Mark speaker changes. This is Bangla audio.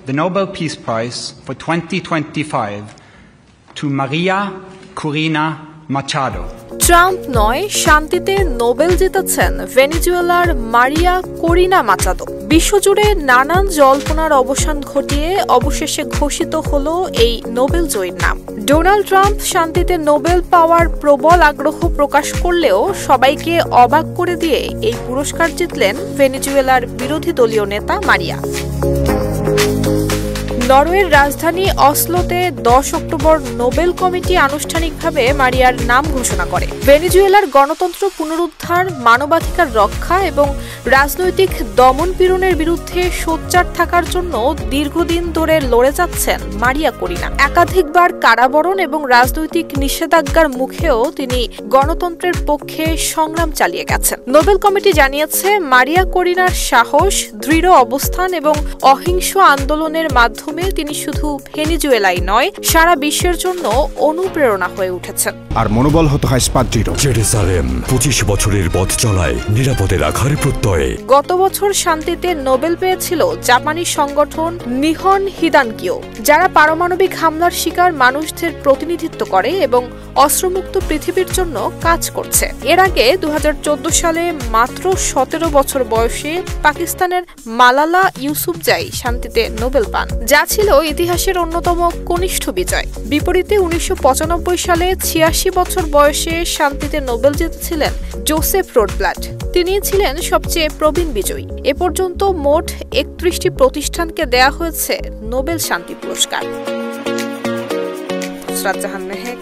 Speaker 1: the Nobel Peace Prize for 2025 to Maria Corina Machado.
Speaker 2: Trump নয়, শান্তিতে নোবেল জিতেছেন ভেনেজুয়েলার মারিয়া করিনা মাচাদো। বিশ্বজুড়ে নানান জল্পনার অবসান ঘটিয়ে অবশেষে ঘোষিত হলো এই নোবেল জয়ীর নাম। ডোনাল্ড ট্রাম্প শান্তিতে নোবেল পাওয়ার প্রবল আগ্রহ প্রকাশ করলেও সবাইকে অবাক করে দিয়ে এই পুরস্কার জিতলেন ভেনেজুয়েলার বিরোধী দলীয় নেতা মারিয়া। নরওয়ের রাজধানী অসলোতে 10 অক্টোবর নোবেল কমিটি আনুষ্ঠানিকভাবে মারিয়ার নাম ঘোষণা করে। ভেনেজুয়েলার গণতন্ত্র পুনরুদ্ধার, মানবাধিকার রক্ষা এবং রাজনৈতিক দমন-পীড়নের বিরুদ্ধে সোচ্চার থাকার জন্য দীর্ঘদিন ধরে লড়ে যাচ্ছেন মারিয়া করিনা। একাধিকবার কারাবরণ এবং রাজনৈতিক নিষেধাজ্ঞার মুখেও তিনি গণতন্ত্রের পক্ষে সংগ্রাম চালিয়ে গেছেন। নোবেল কমিটি জানিয়েছে, মারিয়া করিনার সাহস, দৃঢ় অবস্থান এবং অহিংস আন্দোলনের মাধ্যমে তিনি শুধু ভেনেজুয়েলাই নয়, সারা বিশ্বের জন্য অনুপ্রেরণা হয়ে উঠেছেন।
Speaker 3: আর মনোবল হতে হয় স্পাদ্রিত।
Speaker 4: জেরুসালেম 25 বছরের পথ চলায় নিরাপদে রাখার প্রত্যয়ে।
Speaker 2: গত বছর শান্তিতে নোবেল পেয়েছিল জাপানি সংগঠন নিহন হিদানকিও, যারা পারমাণবিক হামলার শিকার মানুষদের প্রতিনিধিত্ব করে এবং অস্ত্রমুক্ত পৃথিবীর জন্য কাজ করছে। এর আগে 2014 সালে মাত্র 17 বছর বয়সে পাকিস্তানের মালালা ইউসুফজাই শান্তিতে নোবেল পান, যা ছিল ইতিহাসের অন্যতম কনিষ্ঠ বিজয়। বিপরীতে 1995 সালে 86 বছর বয়সে শান্তিতে নোবেল জিতেছিলেন জোসেফ রোডব্লাট। তিনি ছিলেন সবচেয়ে প্রবীণ বিজয়ী। এ পর্যন্ত মোট 31টি প্রতিষ্ঠানকে দেয়া হয়েছে নোবেল শান্তি পুরস্কার। নুসরাত জাহান মেহেক,